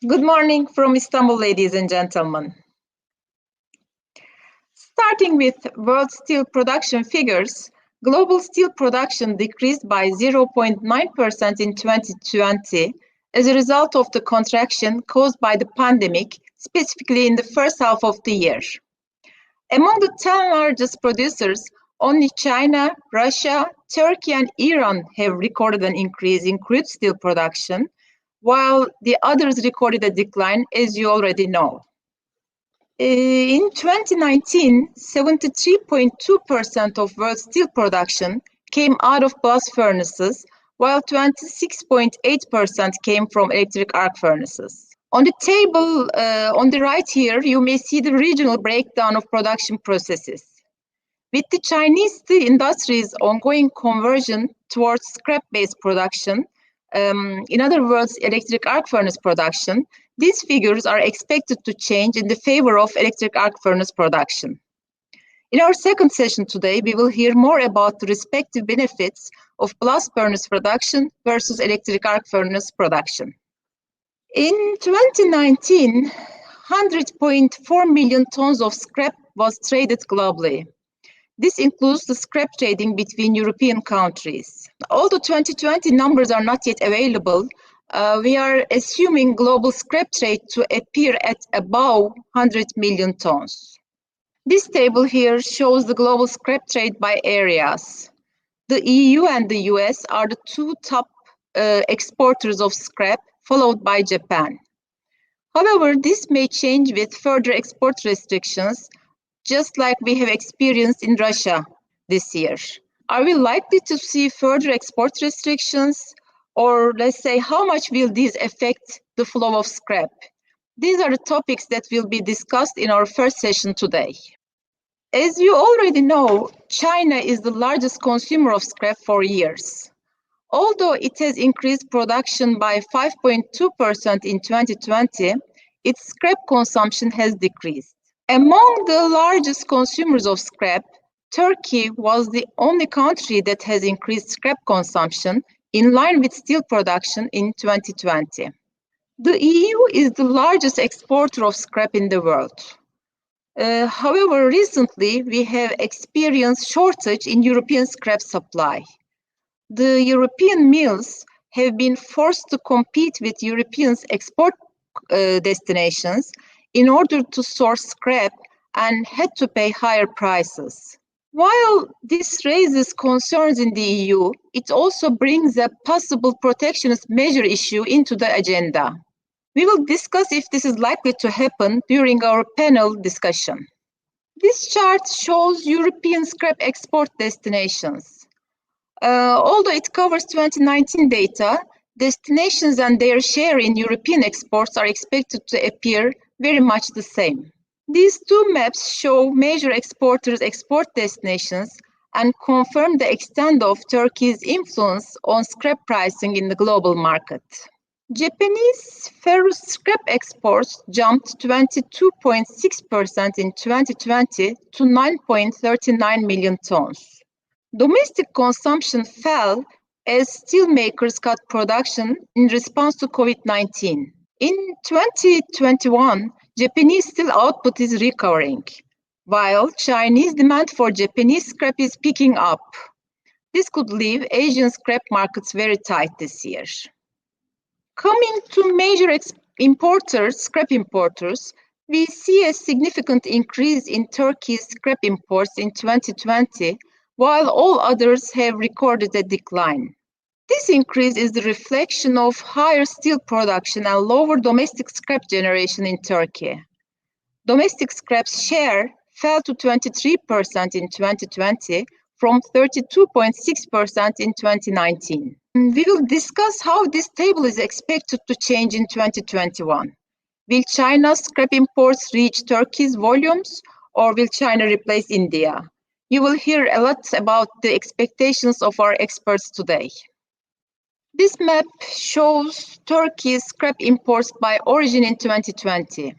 Good morning from Istanbul, ladies and gentlemen. Starting with world steel production figures, global steel production decreased by 0.9% in 2020 as a result of the contraction caused by the pandemic, specifically in the first half of the year. Among the 10 largest producers, only China, Russia, Turkey, and Iran have recorded an increase in crude steel production, while the others recorded a decline, as you already know. In 2019, 73.2% of world steel production came out of blast furnaces, while 26.8% came from electric arc furnaces. On the table on the right here, you may see the regional breakdown of production processes. With the Chinese steel industry's ongoing conversion towards scrap-based production, in other words, electric arc furnace production, these figures are expected to change in the favor of electric arc furnace production. In our second session today, we will hear more about the respective benefits of blast furnace production versus electric arc furnace production. In 2019, 100.4 million tons of scrap was traded globally. This includes the scrap trading between European countries. Although 2020 numbers are not yet available, we are assuming global scrap trade to appear at above 100 million tons. This table here shows the global scrap trade by areas. The EU and the US are the two top exporters of scrap, followed by Japan. However, this may change with further export restrictions, just like we have experienced in Russia this year. Are we likely to see further export restrictions? Or let's say, how much will these affect the flow of scrap? These are the topics that will be discussed in our first session today. As you already know, China is the largest consumer of scrap for years. Although it has increased production by 5.2% in 2020, its scrap consumption has decreased. Among the largest consumers of scrap, Turkey was the only country that has increased scrap consumption in line with steel production in 2020. The EU is the largest exporter of scrap in the world. However, recently we have experienced shortage in European scrap supply. The European mills have been forced to compete with Europeans' export destinations in order to source scrap and had to pay higher prices. While this raises concerns in the EU, it also brings a possible protectionist measure issue into the agenda. We will discuss if this is likely to happen during our panel discussion. This chart shows European scrap export destinations. Although it covers 2019 data, destinations and their share in European exports are expected to appear very much the same. These two maps show major exporters' export destinations and confirm the extent of Turkey's influence on scrap pricing in the global market. Japanese ferrous scrap exports jumped 22.6% in 2020 to 9.39 million tons. Domestic consumption fell as steelmakers cut production in response to COVID-19. In 2021, Japanese steel output is recovering, while Chinese demand for Japanese scrap is picking up. This could leave Asian scrap markets very tight this year. Coming to major scrap importers, we see a significant increase in Turkey's scrap imports in 2020, while all others have recorded a decline. This increase is the reflection of higher steel production and lower domestic scrap generation in Turkey. Domestic scrap's share fell to 23% in 2020 from 32.6% in 2019. We will discuss how this table is expected to change in 2021. Will China's scrap imports reach Turkey's volumes, or will China replace India? You will hear a lot about the expectations of our experts today. This map shows Turkey's scrap imports by origin in 2020.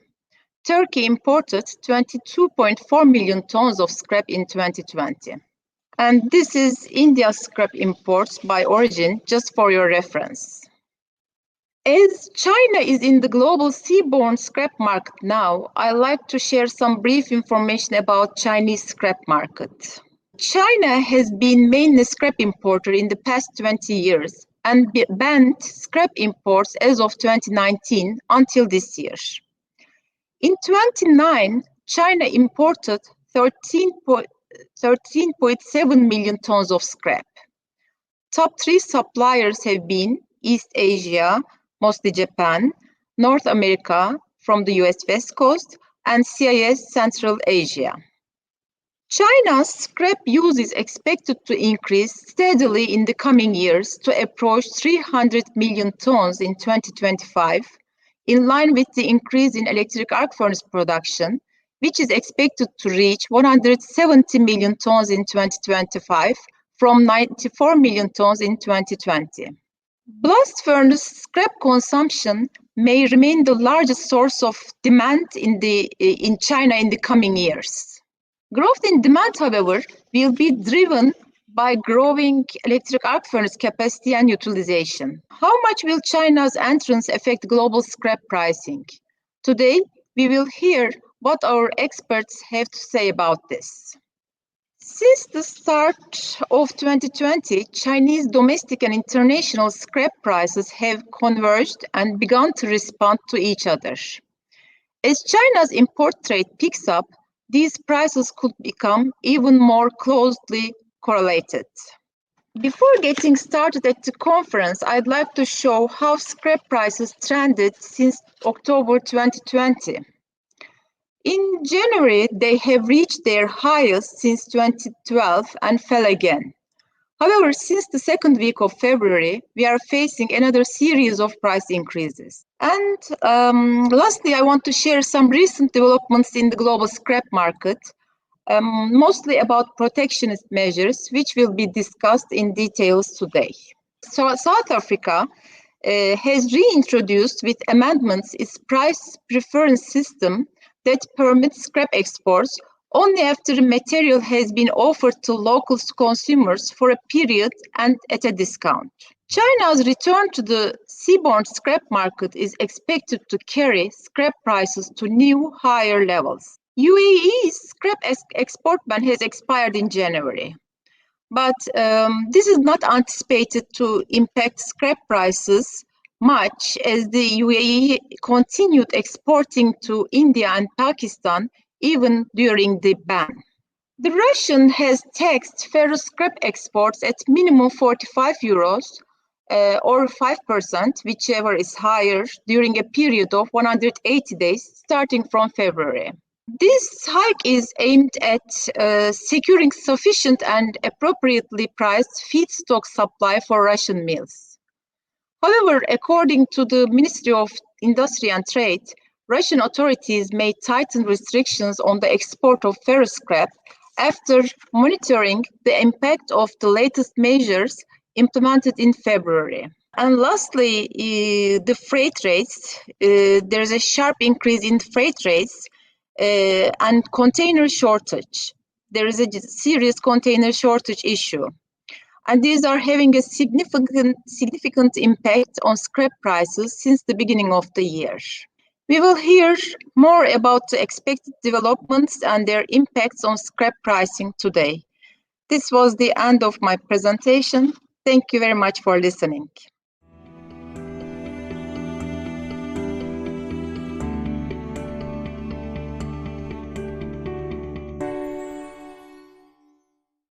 Turkey imported 22.4 million tons of scrap in 2020. And this is India's scrap imports by origin, just for your reference. As China is in the global seaborne scrap market now, I'd like to share some brief information about Chinese scrap market. China has been mainly scrap importer in the past 20 years and banned scrap imports as of 2019 until this year. In 2009, China imported 13.7 million tons of scrap. Top three suppliers have been East Asia, mostly Japan, North America from the US West Coast, and CIS Central Asia. China's scrap use is expected to increase steadily in the coming years to approach 300 million tons in 2025, in line with the increase in electric arc furnace production, which is expected to reach 170 million tons in 2025 from 94 million tons in 2020. Blast furnace scrap consumption may remain the largest source of demand in China in the coming years. Growth in demand, however, will be driven by growing electric arc furnace capacity and utilization. How much will China's entrance affect global scrap pricing? Today, we will hear what our experts have to say about this. Since the start of 2020, Chinese domestic and international scrap prices have converged and begun to respond to each other. As China's import trade picks up, these prices could become even more closely correlated. Before getting started at the conference, I'd like to show how scrap prices trended since October 2020. In January, they have reached their highest since 2012 and fell again. However, since the second week of February, we are facing another series of price increases. And lastly, I want to share some recent developments in the global scrap market, mostly about protectionist measures, which will be discussed in details today. So South Africa has reintroduced with amendments its price preference system that permits scrap exports only after the material has been offered to local consumers for a period and at a discount. China's return to the seaborne scrap market is expected to carry scrap prices to new higher levels. UAE's scrap export ban has expired in January, but this is not anticipated to impact scrap prices much as the UAE continued exporting to India and Pakistan even during the ban. The Russian has taxed ferrous scrap exports at minimum 45 euros or 5%, whichever is higher, during a period of 180 days starting from February. This hike is aimed at securing sufficient and appropriately priced feedstock supply for Russian mills. However, according to the Ministry of Industry and Trade, Russian authorities may tighten restrictions on the export of ferrous scrap after monitoring the impact of the latest measures implemented in February. And lastly, the freight rates. There is a sharp increase in freight rates and container shortage. There is a serious container shortage issue. And these are having a significant impact on scrap prices since the beginning of the year. We will hear more about the expected developments and their impacts on scrap pricing today. This was the end of my presentation. Thank you very much for listening.